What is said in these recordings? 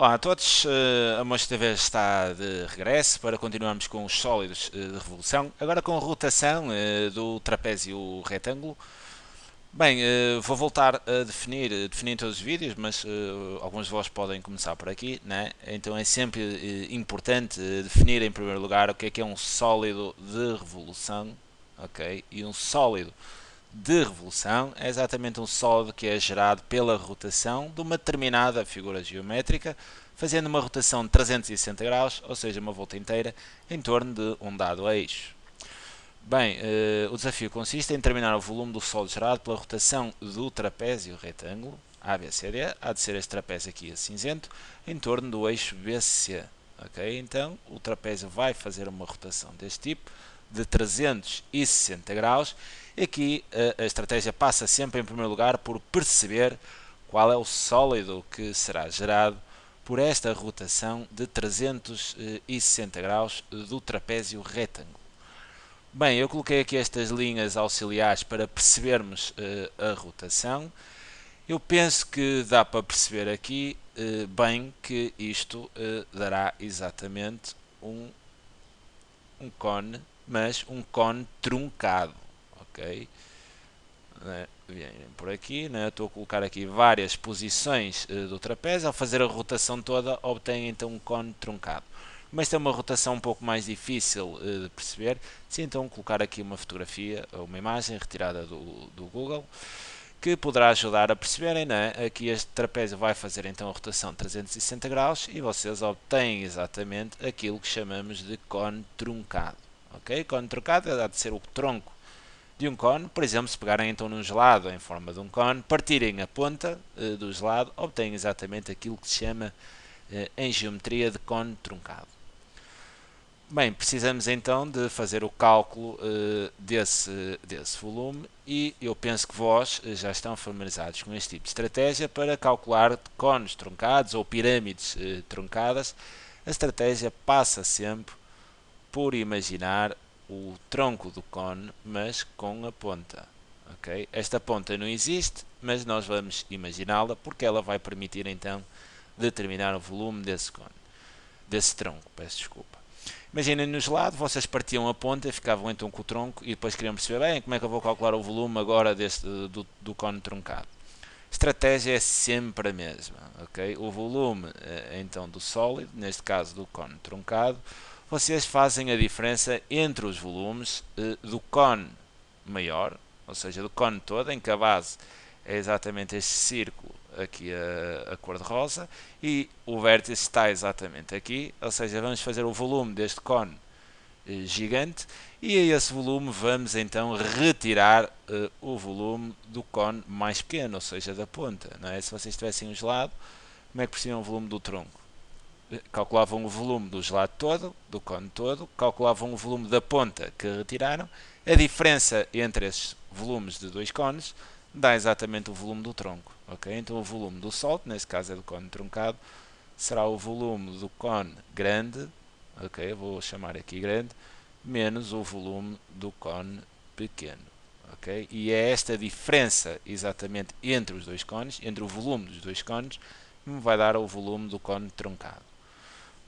Olá a todos, a Mocha TV está de regresso para continuarmos com os sólidos de revolução, agora com a rotação do trapézio retângulo. Bem, vou voltar a definir em todos os vídeos, mas alguns de vós podem começar por aqui, né? Então é sempre importante definir em primeiro lugar o que é um sólido de revolução, ok? E um sólido de revolução é exatamente um sólido que é gerado pela rotação de uma determinada figura geométrica, fazendo uma rotação de 360 graus, ou seja, uma volta inteira, em torno de um dado eixo. Bem, o desafio consiste em determinar o volume do sólido gerado pela rotação do trapézio retângulo ABCD, há de ser este trapézio aqui a cinzento, em torno do eixo BC. Ok? Então, o trapézio vai fazer uma rotação deste tipo, de 360 graus. Aqui a estratégia passa sempre, em primeiro lugar, por perceber qual é o sólido que será gerado por esta rotação de 360 graus do trapézio retângulo. Bem, eu coloquei aqui estas linhas auxiliares para percebermos a rotação. Eu penso que dá para perceber aqui bem que isto dará exatamente um cone, mas um cone truncado, ok? Vêm por aqui, né? Estou a colocar aqui várias posições do trapézio. Ao fazer a rotação toda, obtém então um cone truncado. Mas tem uma rotação um pouco mais difícil de perceber. Se então colocar aqui uma fotografia ou uma imagem retirada do Google, que poderá ajudar a perceberem, né? Aqui este trapézio vai fazer então a rotação de 360 graus e vocês obtêm exatamente aquilo que chamamos de cone truncado. Ok? Cone truncado há de ser o tronco de um cone. Por exemplo, se pegarem então num gelado em forma de um cone, partirem a ponta do gelado, obtêm exatamente aquilo que se chama em geometria de cone truncado. Bem, precisamos então de fazer o cálculo desse volume e eu penso que vós já estão familiarizados com este tipo de estratégia para calcular cones truncados ou pirâmides truncadas. A estratégia passa sempre por imaginar o tronco do cone, mas com a ponta. Okay? Esta ponta não existe, mas nós vamos imaginá-la porque ela vai permitir então determinar o volume desse cone, desse tronco, peço desculpa. Imaginem no gelado, vocês partiam a ponta, ficavam então com o tronco e depois queriam perceber bem como é que eu vou calcular o volume agora do cone truncado. A estratégia é sempre a mesma, ok? O volume então do sólido, neste caso do cone truncado, vocês fazem a diferença entre os volumes do cone maior, ou seja, do cone todo, em que a base é exatamente este círculo aqui a cor de rosa e o vértice está exatamente aqui, ou seja, vamos fazer o volume deste cone gigante e a esse volume vamos então retirar o volume do cone mais pequeno, ou seja, da ponta. Não é? Se vocês tivessem um gelado, como é que percebiam o volume do tronco? Calculavam o volume do gelado todo, do cone todo, calculavam o volume da ponta que retiraram, a diferença entre esses volumes de dois cones dá exatamente o volume do tronco. Okay? Então o volume do sólido, neste caso é do cone truncado, será o volume do cone grande, ok, vou chamar aqui grande, menos o volume do cone pequeno. Okay? E é esta diferença exatamente entre os dois cones, entre o volume dos dois cones, que me vai dar o volume do cone truncado.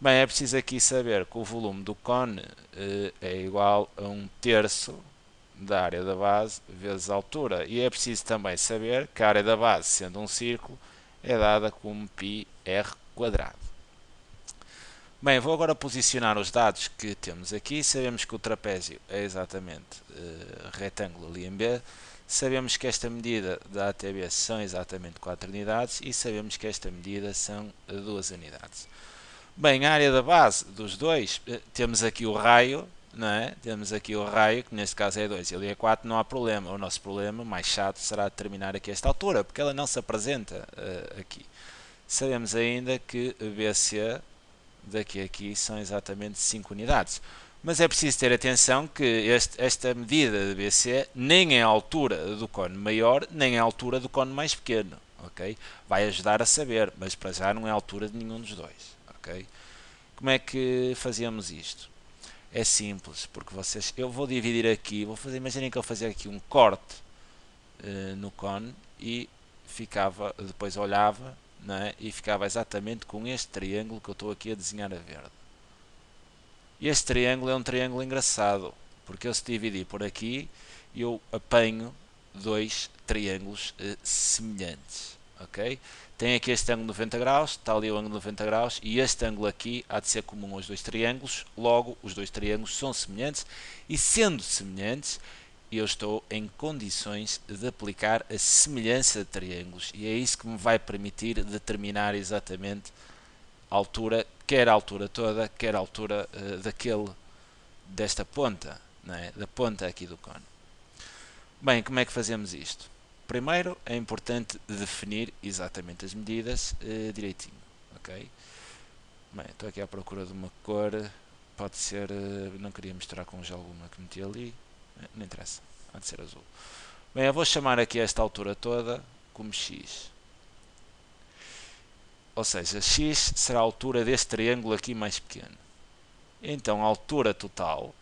Bem, é preciso aqui saber que o volume do cone é igual a 1/3 da área da base vezes a altura. E é preciso também saber que a área da base, sendo um círculo, é dada como πr². Bem, vou agora posicionar os dados que temos aqui. Sabemos que o trapézio é exatamente retângulo ali em B. Sabemos que esta medida da ATB são exatamente 4 unidades e sabemos que esta medida são 2 unidades. Bem, a área da base dos dois, temos aqui o raio, não é? Temos aqui o raio, que neste caso é 2 e ali é 4, não há problema. O nosso problema mais chato será determinar aqui esta altura, porque ela não se apresenta aqui. Sabemos ainda que BC daqui a aqui são exatamente 5 unidades. Mas é preciso ter atenção que esta medida de BC nem é a altura do cone maior, nem é a altura do cone mais pequeno. Okay? Vai ajudar a saber, mas para já não é a altura de nenhum dos dois. Okay? Como é que fazíamos isto? É simples, porque eu vou dividir aqui, imaginem que eu fazia aqui um corte no cone e ficava, depois olhava não é? E ficava exatamente com este triângulo que eu estou aqui a desenhar a verde. E este triângulo é um triângulo engraçado, porque eu, se dividir por aqui, eu apanho dois triângulos semelhantes, ok? Tem aqui este ângulo 90 graus, está ali o ângulo 90 graus, e este ângulo aqui há de ser comum aos dois triângulos, logo os dois triângulos são semelhantes, e sendo semelhantes, eu estou em condições de aplicar a semelhança de triângulos, e é isso que me vai permitir determinar exatamente a altura, quer a altura toda, quer a altura desta ponta, não é? Da ponta aqui do cone. Bem, como é que fazemos isto? Primeiro é importante definir exatamente as medidas direitinho, ok? Bem, estou aqui à procura de uma cor, pode ser, não queria misturar com gel alguma que meti ali, não interessa, há de ser azul. Bem, eu vou chamar aqui esta altura toda como x. Ou seja, x será a altura deste triângulo aqui mais pequeno. Então a altura total,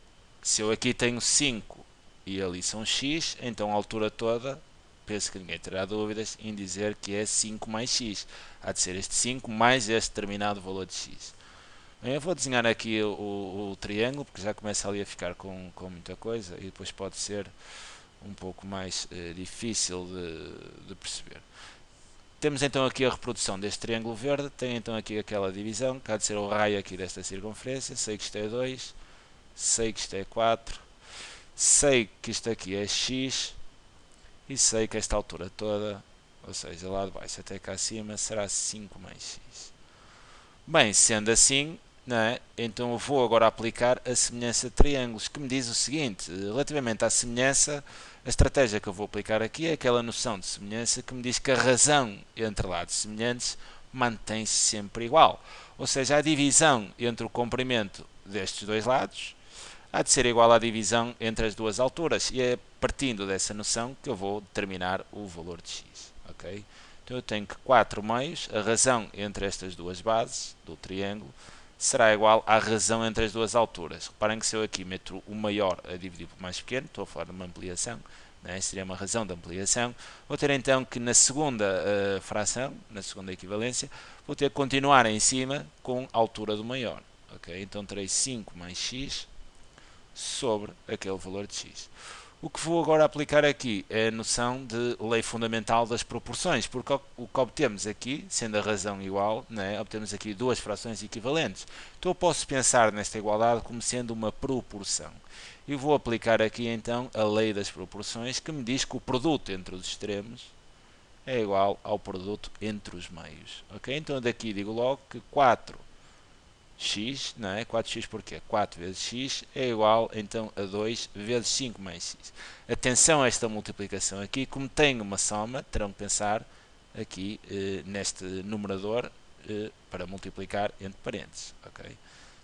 se eu aqui tenho 5 e ali são x, então a altura toda, penso que ninguém terá dúvidas em dizer que é 5 mais x. Há de ser este 5 mais este determinado valor de x. Bem, eu vou desenhar aqui o triângulo, porque já começa ali a ficar com muita coisa e depois pode ser um pouco mais difícil de perceber. Temos então aqui a reprodução deste triângulo verde, tem então aqui aquela divisão, que há de ser o raio aqui desta circunferência, sei que isto é 2, sei que isto é 4, sei que isto aqui é x, e sei que esta altura toda, ou seja, lá de baixo até cá acima, será 5 mais x. Bem, sendo assim, não é? Então eu vou agora aplicar a semelhança de triângulos, que me diz o seguinte, relativamente à semelhança, a estratégia que eu vou aplicar aqui é aquela noção de semelhança que me diz que a razão entre lados semelhantes mantém-se sempre igual. Ou seja, a divisão entre o comprimento destes dois lados há de ser igual à divisão entre as duas alturas. E é partindo dessa noção que eu vou determinar o valor de x. Okay? Então eu tenho que 4 meios, a razão entre estas duas bases do triângulo, será igual à razão entre as duas alturas. Reparem que se eu aqui meto o maior a dividir pelo mais pequeno, estou a falar de uma ampliação, né? Seria uma razão de ampliação, vou ter então que na segunda fração, na segunda equivalência, vou ter que continuar em cima com a altura do maior. Okay? Então terei 5 mais x sobre aquele valor de x. O que vou agora aplicar aqui é a noção de lei fundamental das proporções, porque o que obtemos aqui, sendo a razão igual, né, obtemos aqui duas frações equivalentes. Então eu posso pensar nesta igualdade como sendo uma proporção. E vou aplicar aqui então a lei das proporções, que me diz que o produto entre os extremos é igual ao produto entre os meios. Okay? Então daqui digo logo que 4x, não é? 4x porquê? 4 vezes x é igual então a 2 vezes 5 mais x. Atenção a esta multiplicação aqui, como tem uma soma, terão que pensar aqui neste numerador para multiplicar entre parênteses. Okay?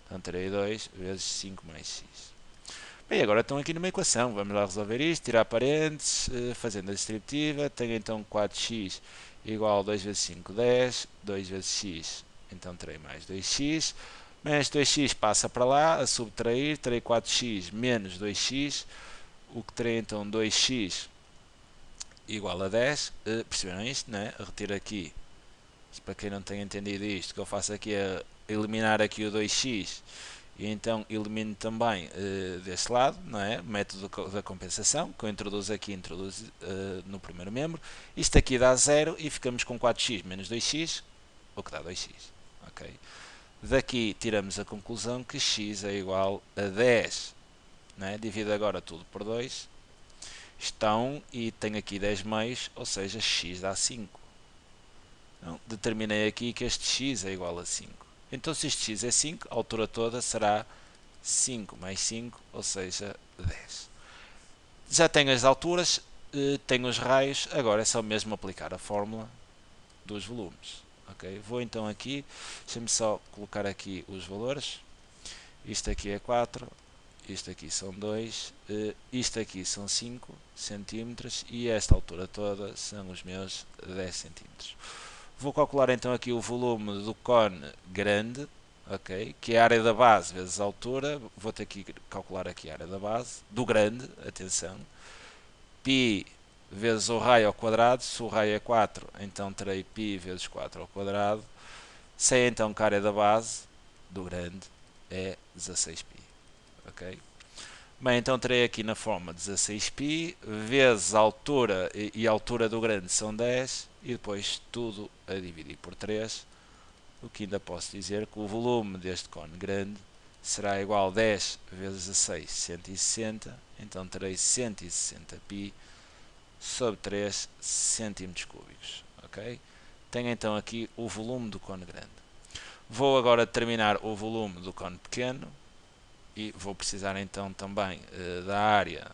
Então terei 2 vezes 5 mais x. Bem, agora estão aqui numa equação, vamos lá resolver isto, tirar parênteses, fazendo a distributiva, tenho então 4x igual a 2 vezes 5, 10, 2 vezes x, então terei mais 2x, menos 2x passa para lá, a subtrair, terei 4x menos 2x, o que terei então 2x igual a 10, perceberam isto, né? Retiro aqui, para quem não tenha entendido isto, o que eu faço aqui é eliminar aqui o 2x, e então elimino também deste lado, não é? Método da compensação, que eu introduzo aqui, no primeiro membro. Isto aqui dá 0 e ficamos com 4x menos 2x, o que dá 2x. Okay? Daqui tiramos a conclusão que x é igual a 10. Não é? Divido agora tudo por 2. Está 1 e tenho aqui 10 meios, ou seja, x dá 5. Então, determinei aqui que este x é igual a 5. Então, se este x é 5, a altura toda será 5 mais 5, ou seja, 10. Já tenho as alturas, tenho os raios, agora é só mesmo aplicar a fórmula dos volumes. Okay? Vou então aqui, deixa-me só colocar aqui os valores. Isto aqui é 4, isto aqui são 2, isto aqui são 5 centímetros e esta altura toda são os meus 10 centímetros. Vou calcular então aqui o volume do cone grande, okay, que é a área da base vezes a altura. Vou ter que calcular aqui a área da base, do grande, atenção. Π vezes o raio ao quadrado. Se o raio é 4, então terei π vezes 4 ao quadrado. Sei então que a área da base do grande é 16π. Ok? Bem, então terei aqui na forma 16π vezes a altura, e a altura do grande são 10, e depois tudo a dividir por 3, o que ainda posso dizer que o volume deste cone grande será igual a 10 vezes 16, 160, então terei 160π sobre 3 centímetros cúbicos. Ok? Tenho então aqui o volume do cone grande. Vou agora determinar o volume do cone pequeno e vou precisar então também da área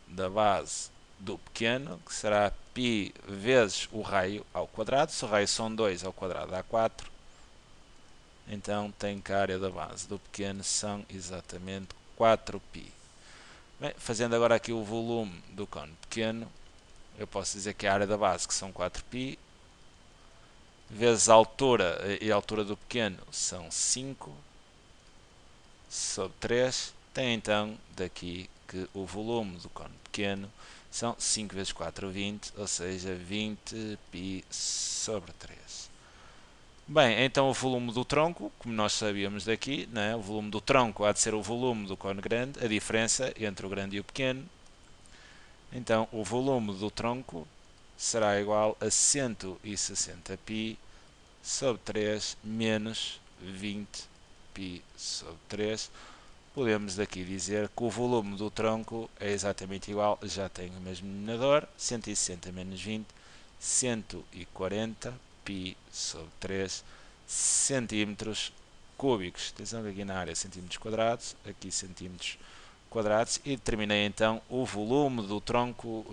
da base do pequeno, que será π vezes o raio ao quadrado. Se o raio são 2 ao quadrado dá 4, então tenho que a área da base do pequeno são exatamente 4π. Bem, fazendo agora aqui o volume do cone pequeno, eu posso dizer que a área da base, que são 4π, vezes a altura, e a altura do pequeno são 5 sobre 3, tem então daqui que o volume do cone pequeno são 5 vezes 4, 20, ou seja, 20π sobre 3. Bem, então o volume do tronco, como nós sabíamos daqui, né? O volume do tronco há de ser o volume do cone grande, a diferença entre o grande e o pequeno. Então o volume do tronco será igual a 160π sobre 3 menos 20π sobre 3. Podemos daqui dizer que o volume do tronco é exatamente igual, já tenho o mesmo denominador, 160 menos 20, 140π sobre 3 centímetros cúbicos. Atenção que aqui na área centímetros quadrados, aqui centímetros quadrados, e determinei então o volume do tronco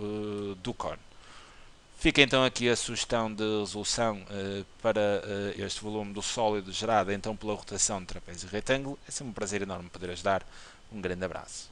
do cone. Fica então aqui a sugestão de resolução para este volume do sólido gerado então pela rotação do trapézio retângulo. É sempre um prazer enorme poder ajudar. Um grande abraço.